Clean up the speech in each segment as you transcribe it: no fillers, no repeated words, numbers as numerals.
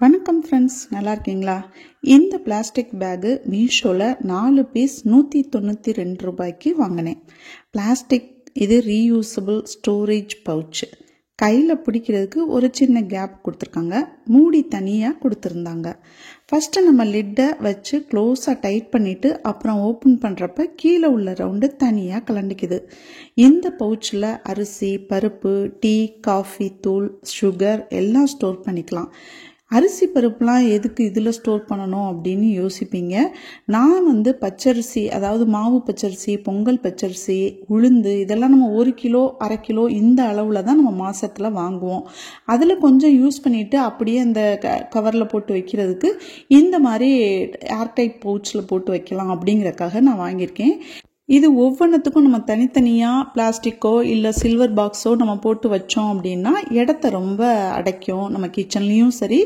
வணக்கம் ஃப்ரெண்ட்ஸ், நல்லா இருக்கீங்களா? இந்த பிளாஸ்டிக் பேகு மீஷோவில் 4 பீஸ் 192 ரூபாய்க்கு வாங்கினேன். பிளாஸ்டிக் இது ரீயூசபிள் ஸ்டோரேஜ் பவுச். கையில் பிடிக்கிறதுக்கு ஒரு சின்ன கேப் கொடுத்துருக்காங்க. மூடி தனியாக கொடுத்துருந்தாங்க. ஃபஸ்ட்டு நம்ம லிட்டை வச்சு க்ளோஸாக டைட் பண்ணிவிட்டு அப்புறம் ஓப்பன் பண்ணுறப்ப கீழே உள்ள ரவுண்டு தனியாக கலண்டிக்குது. இந்த பவுச்சில் அரிசி, பருப்பு, டீ, காஃபி தூள், சுகர் எல்லாம் ஸ்டோர் பண்ணிக்கலாம். அரிசி பருப்புலாம் எதுக்கு இதில் ஸ்டோர் பண்ணணும் அப்படின்னு யோசிப்பீங்க. நான் பச்சரிசி, அதாவது மாவு பச்சரிசி, பொங்கல் பச்சரிசி, உளுந்து இதெல்லாம் நம்ம 1 கிலோ 1/2 கிலோ இந்த அளவில் தான் நம்ம மாதத்தில் வாங்குவோம். அதில் கொஞ்சம் யூஸ் பண்ணிவிட்டு அப்படியே அந்த கவரில் போட்டு வைக்கிறதுக்கு இந்த மாதிரி ஏர்டைட் பவுச்சில் போட்டு வைக்கலாம் அப்படிங்கிறதுக்காக நான் வாங்கியிருக்கேன். இது ஒவ்வொன்றுத்துக்கும் நம்ம தனித்தனியாக பிளாஸ்டிக்கோ இல்லை சில்வர் பாக்ஸோ நம்ம போட்டு வச்சோம் அப்படின்னா இடத்த ரொம்ப அடைக்கும். நம்ம கிச்சன்லேயும் சரி,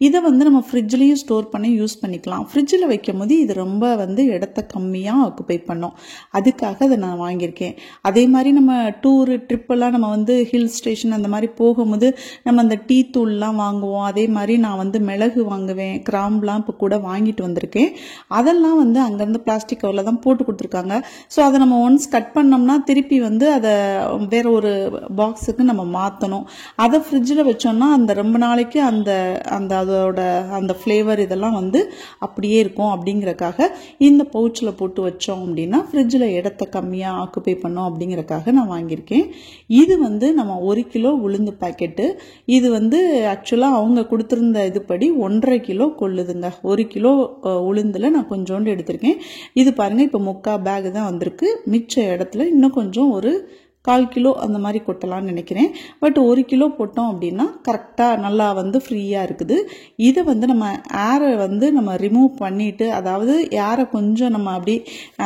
இதை நம்ம ஃப்ரிட்ஜ்லேயும் ஸ்டோர் பண்ணி யூஸ் பண்ணிக்கலாம். ஃப்ரிட்ஜில் வைக்கும் போது இது ரொம்ப இடத்த கம்மியாக ஆக்குப்பை பண்ணோம். அதுக்காக அதை நான் வாங்கியிருக்கேன். அதே மாதிரி நம்ம டூரு ட்ரிப்பெல்லாம் நம்ம ஹில் ஸ்டேஷன் அந்த மாதிரி போகும்போது நம்ம அந்த டீ தூள்லாம் வாங்குவோம். அதே மாதிரி நான் மிளகு வாங்குவேன், கிராம்புலாம் இப்போ கூட வாங்கிட்டு வந்திருக்கேன். அதெல்லாம் அங்கேருந்து பிளாஸ்டிக் கவரில் தான் போட்டு கொடுத்துருக்காங்க. ஸோ அதை நம்ம ஒன்ஸ் கட் பண்ணோம்னா திருப்பி அதை வேற ஒரு பாக்ஸுக்கு நம்ம மாற்றணும். அதை ஃப்ரிட்ஜில் வச்சோம்னா அந்த ரொம்ப நாளைக்கு அதோட அந்த ஃப்ளேவர் இதெல்லாம் அப்படியே இருக்கும். அப்படிங்கிறக்காக இந்த பவுச்சில் போட்டு வச்சோம் அப்படின்னா ஃப்ரிட்ஜில் இடத்த கம்மியாக ஆக்குப்பை பண்ணோம். அப்படிங்கிறக்காக நான் வாங்கியிருக்கேன். இது நம்ம 1 கிலோ உளுந்து பாக்கெட்டு. இது ஆக்சுவலாக அவங்க கொடுத்துருந்த இதுபடி 1.5 கிலோ கொள்ளுதுங்க. 1 கிலோ உளுந்தில் நான் கொஞ்சோண்டு எடுத்திருக்கேன். இது பாருங்கள், இப்போ 3/4 பேக் தான் வந்திருக்கு. மிச்ச இடத்துல இன்னும் கொஞ்சம் ஒரு 1/4 கிலோ அந்த மாதிரி கொட்டலாம்னு நினைக்கிறேன். பட் 1 கிலோ போட்டோம் அப்படின்னா கரெக்டாக நல்லா ஃப்ரீயாக இருக்குது. இதை நம்ம ஏரை நம்ம ரிமூவ் பண்ணிவிட்டு, அதாவது ஏரை கொஞ்சம் நம்ம அப்படி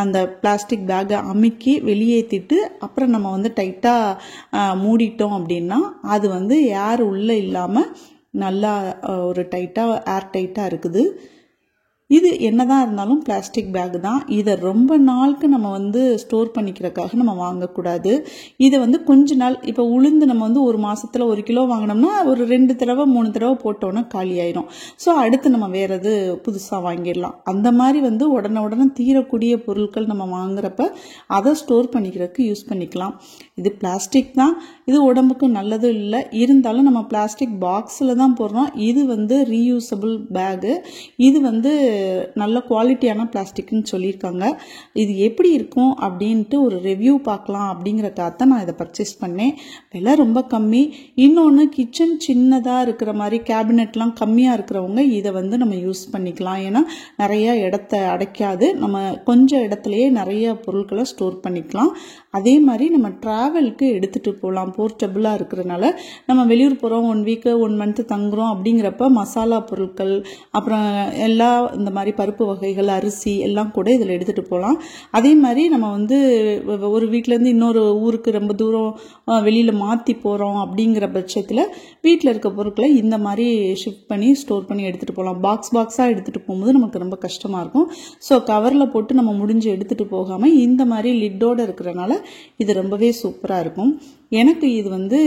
அந்த பிளாஸ்டிக் பேக்கை அமுக்கி வெளியேற்றிட்டு அப்புறம் நம்ம டைட்டாக மூடிட்டோம் அப்படின்னா அது ஏர் உள்ளே இல்லாமல் நல்லா ஒரு டைட்டாக ஏர் டைட்டாக இருக்குது. இது என்னதான் இருந்தாலும் பிளாஸ்டிக் பேக் தான். இதை ரொம்ப நாளுக்கு நம்ம ஸ்டோர் பண்ணிக்கிறதுக்காக நம்ம வாங்கக்கூடாது. இதை கொஞ்ச நாள், இப்போ உளுந்து நம்ம ஒரு மாதத்தில் 1 கிலோ வாங்கினோம்னா ஒரு 2 தடவை 3 தடவை போட்டோன்னா காலி ஆயிரும். ஸோ அடுத்து நம்ம வேற எது புதுசாக வாங்கிடலாம். அந்த மாதிரி உடனே தீரக்கூடிய பொருட்கள் நம்ம வாங்குறப்ப அதை ஸ்டோர் பண்ணிக்கிறதுக்கு யூஸ் பண்ணிக்கலாம். இது பிளாஸ்டிக் தான், இது உடம்புக்கு நல்லதும் இல்லை. இருந்தாலும் நம்ம பிளாஸ்டிக் பாக்ஸில் தான் போடுறோம். இது ரீயூசபிள் பேகு. இது நல்ல குவாலிட்டியான பிளாஸ்டிக்னு சொல்லியிருக்காங்க. இது எப்படி இருக்கும் அப்படின்ட்டு ஒரு ரிவ்யூ பார்க்கலாம் அப்படிங்கிறக்காக தான் நான் இதை பர்ச்சேஸ் பண்ணேன். விலை ரொம்ப கம்மி. இன்னொன்று, கிச்சன் சின்னதாக இருக்கிற மாதிரி கேபினெட்லாம் கம்மியாக இருக்கிறவங்க இதை நம்ம யூஸ் பண்ணிக்கலாம். ஏன்னா நிறைய இடத்த அடைக்காது. நம்ம கொஞ்சம் இடத்துலையே நிறைய பொருட்களை ஸ்டோர் பண்ணிக்கலாம். அதே மாதிரி நம்ம ட்ராவலுக்கு எடுத்துகிட்டு போகலாம். போர்ட்டபுளாக இருக்கிறனால நம்ம வெளியூர் போகிறோம், 1 வீக்கு 1 மந்த்து தங்குறோம் அப்படிங்கிறப்ப மசாலா பொருட்கள், அப்புறம் எல்லா இந்த மாதிரி பருப்பு வகைகள், அரிசி எல்லாம் கூட இதில் எடுத்துகிட்டு போகலாம். அதே மாதிரி நம்ம ஒரு வீட்டிலேருந்து இன்னொரு ஊருக்கு ரொம்ப தூரம் வெளியில் மாற்றி போகிறோம் அப்படிங்கிற பட்சத்தில் வீட்டில் இருக்க பொருட்களை இந்த மாதிரி ஷிஃப்ட் பண்ணி ஸ்டோர் பண்ணி எடுத்துகிட்டு போகலாம். பாக்ஸாக எடுத்துகிட்டு போகும்போது நமக்கு ரொம்ப கஷ்டமாக இருக்கும். ஸோ கவரில் போட்டு நம்ம முடிஞ்சு எடுத்துகிட்டு போகாமல் இந்த மாதிரி லிட்டோடு இருக்கிறனால இது ரொம்பவே சூப்பராக இருக்கும். எனக்கு இது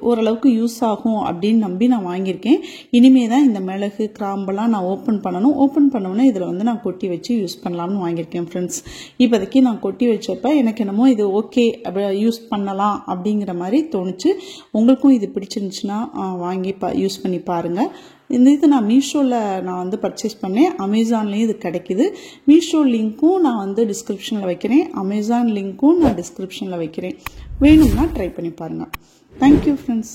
ஓரளவுக்கு யூஸ் ஆகும் அப்படின்னு நம்பி நான் வாங்கியிருக்கேன். இனிமே தான் இந்த மிளகு, கிராம்பெல்லாம் நான் ஓப்பன் பண்ணணும். ஓப்பன் பண்ணோன்னே இதில் நான் கொட்டி வச்சு யூஸ் பண்ணலாம்னு வாங்கியிருக்கேன் ஃப்ரெண்ட்ஸ். இப்போதைக்கு நான் கொட்டி வச்சப்போ எனக்கு என்னமோ இது ஓகே, யூஸ் பண்ணலாம் அப்படிங்கிற மாதிரி தோணுச்சு. உங்களுக்கும் இது பிடிச்சிருந்துச்சுன்னா வாங்கி யூஸ் பண்ணி பாருங்கள். இது நான் மீஷோவில் நான் பர்ச்சேஸ் பண்ணேன். அமேசான்லேயும் இது கிடைக்கிது. மீஷோ லிங்க்கும் நான் டிஸ்கிரிப்ஷனில் வைக்கிறேன். அமேசான் லிங்க்கும் நான் டிஸ்கிரிப்ஷனில் வைக்கிறேன். வேணும்னா ட்ரை பண்ணி பாருங்கள். Thank you friends.